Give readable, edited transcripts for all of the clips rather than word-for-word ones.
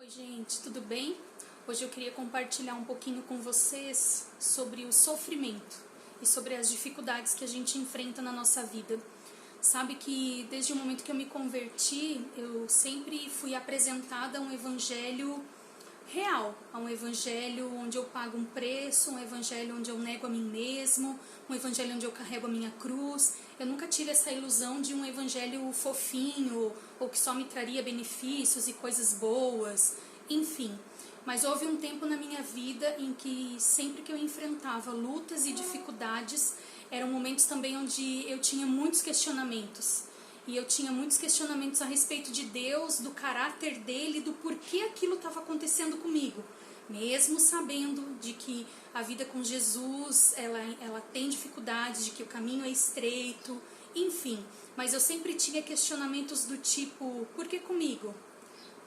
Oi gente, tudo bem? Hoje eu queria compartilhar um pouquinho com vocês sobre o sofrimento e sobre as dificuldades que a gente enfrenta na nossa vida. Sabe que desde o momento que eu me converti, eu sempre fui apresentada a um evangelho real, a um evangelho onde eu pago um preço, um evangelho onde eu nego a mim mesmo, um evangelho onde eu carrego a minha cruz. Eu nunca tive essa ilusão de um evangelho fofinho ou que só me traria benefícios e coisas boas, enfim. Mas houve um tempo na minha vida em que sempre que eu enfrentava lutas e dificuldades, eram momentos também onde eu tinha muitos questionamentos. E eu tinha muitos questionamentos a respeito de Deus, do caráter dele, do porquê aquilo estava acontecendo comigo. Mesmo sabendo de que a vida com Jesus, ela tem dificuldades, de que o caminho é estreito, enfim. Mas eu sempre tinha questionamentos do tipo, por que comigo?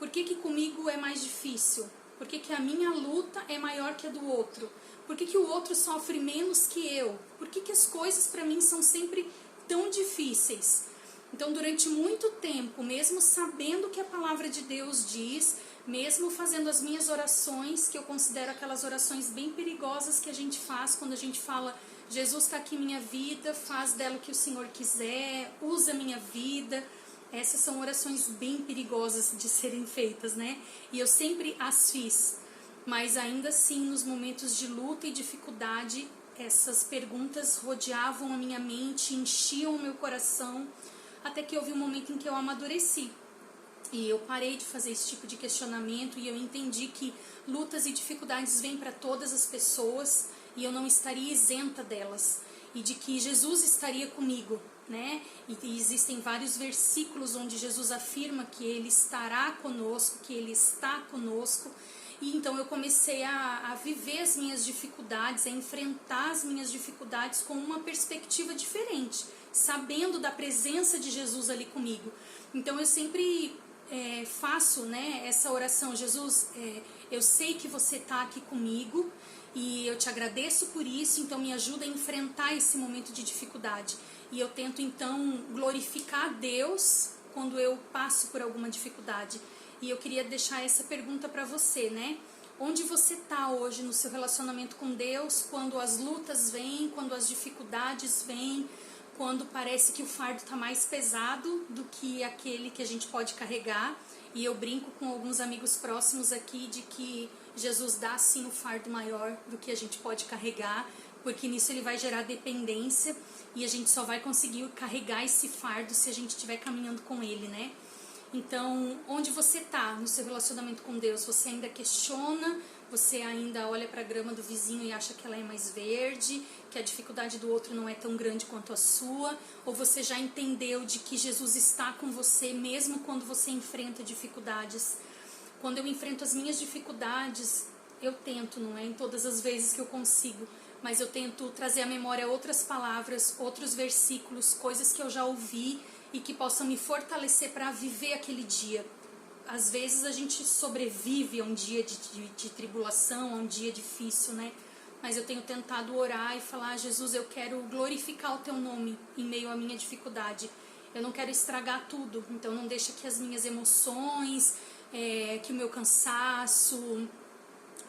Por que comigo é mais difícil? Por que a minha luta é maior que a do outro? Por que o outro sofre menos que eu? Por que as coisas para mim são sempre tão difíceis? Então, durante muito tempo, mesmo sabendo o que a palavra de Deus diz, mesmo fazendo as minhas orações, que eu considero aquelas orações bem perigosas que a gente faz quando a gente fala, Jesus está aqui em minha vida, faz dela o que o Senhor quiser, usa a minha vida. Essas são orações bem perigosas de serem feitas, né? E eu sempre as fiz. Mas ainda assim, nos momentos de luta e dificuldade, essas perguntas rodeavam a minha mente, enchiam o meu coração, até que houve um momento em que eu amadureci. E eu parei de fazer esse tipo de questionamento e eu entendi que lutas e dificuldades vêm para todas as pessoas e eu não estaria isenta delas. E de que Jesus estaria comigo, né? E existem vários versículos onde Jesus afirma que Ele estará conosco, que Ele está conosco. E então eu comecei a viver as minhas dificuldades, a enfrentar as minhas dificuldades com uma perspectiva diferente, sabendo da presença de Jesus ali comigo. Então eu sempre faço, né, essa oração, Jesus, eu sei que você está aqui comigo e eu te agradeço por isso, então me ajuda a enfrentar esse momento de dificuldade. E eu tento então glorificar a Deus quando eu passo por alguma dificuldade. E eu queria deixar essa pergunta para você, né? Onde você está hoje no seu relacionamento com Deus, quando as lutas vêm, quando as dificuldades vêm, quando parece que o fardo está mais pesado do que aquele que a gente pode carregar. E eu brinco com alguns amigos próximos aqui de que Jesus dá sim o fardo maior do que a gente pode carregar, porque nisso ele vai gerar dependência e a gente só vai conseguir carregar esse fardo se a gente estiver caminhando com ele, né? Então, onde você está no seu relacionamento com Deus? Você ainda questiona? Você ainda olha para a grama do vizinho e acha que ela é mais verde? Que a dificuldade do outro não é tão grande quanto a sua? Ou você já entendeu de que Jesus está com você mesmo quando você enfrenta dificuldades? Quando eu enfrento as minhas dificuldades, eu tento, não é em todas as vezes que eu consigo, mas eu tento trazer à memória outras palavras, outros versículos, coisas que eu já ouvi e que possam me fortalecer para viver aquele dia. Às vezes a gente sobrevive a um dia de tribulação, a um dia difícil, né? Mas eu tenho tentado orar e falar, Jesus, eu quero glorificar o teu nome em meio à minha dificuldade. Eu não quero estragar tudo, então não deixa que as minhas emoções, que o meu cansaço,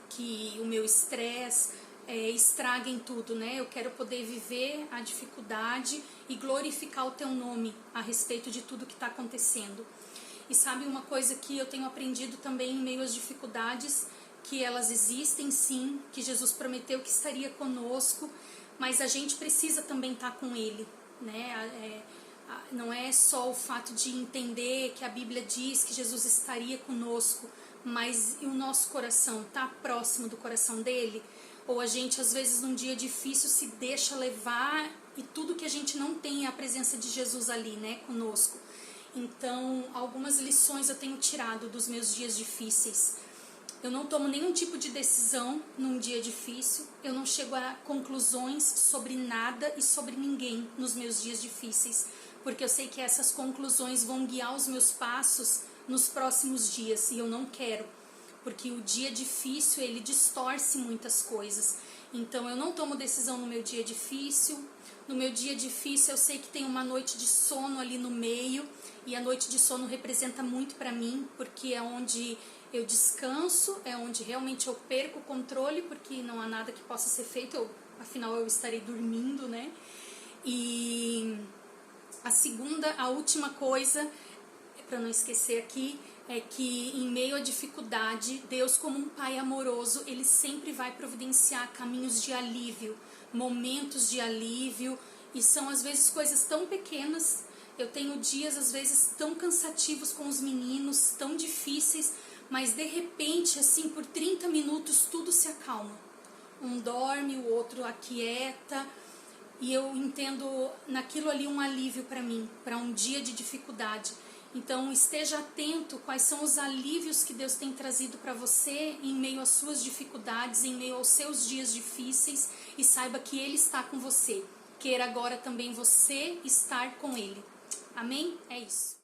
que o meu estresse estraguem tudo, né? Eu quero poder viver a dificuldade e glorificar o teu nome a respeito de tudo que está acontecendo. E sabe uma coisa que eu tenho aprendido também em meio às dificuldades, que elas existem sim, que Jesus prometeu que estaria conosco, mas a gente precisa também estar com Ele, né? Não é só o fato de entender que a Bíblia diz que Jesus estaria conosco, mas e o nosso coração está próximo do coração dele? Ou a gente às vezes num dia difícil se deixa levar e tudo que a gente não tem é a presença de Jesus ali, né, conosco. Então algumas lições eu tenho tirado dos meus dias difíceis. Eu não tomo nenhum tipo de decisão num dia difícil, eu não chego a conclusões sobre nada e sobre ninguém nos meus dias difíceis, porque eu sei que essas conclusões vão guiar os meus passos nos próximos dias e eu não quero, porque o dia difícil ele distorce muitas coisas. Então eu não tomo decisão no meu dia difícil. No meu dia difícil eu sei que tem uma noite de sono ali no meio, e a noite de sono representa muito para mim, porque é onde eu descanso, é onde realmente eu perco o controle, porque não há nada que possa ser feito, afinal eu estarei dormindo, né? E a última coisa, para não esquecer aqui, é que em meio à dificuldade, Deus, como um pai amoroso, ele sempre vai providenciar caminhos de alívio, momentos de alívio, e são às vezes coisas tão pequenas. Eu tenho dias às vezes tão cansativos com os meninos, tão difíceis, mas de repente, assim, por 30 minutos tudo se acalma. Um dorme, o outro aquieta, e eu entendo naquilo ali um alívio para mim, para um dia de dificuldade. Então esteja atento quais são os alívios que Deus tem trazido para você em meio às suas dificuldades, em meio aos seus dias difíceis, e saiba que Ele está com você. Queira agora também você estar com Ele. Amém? É isso.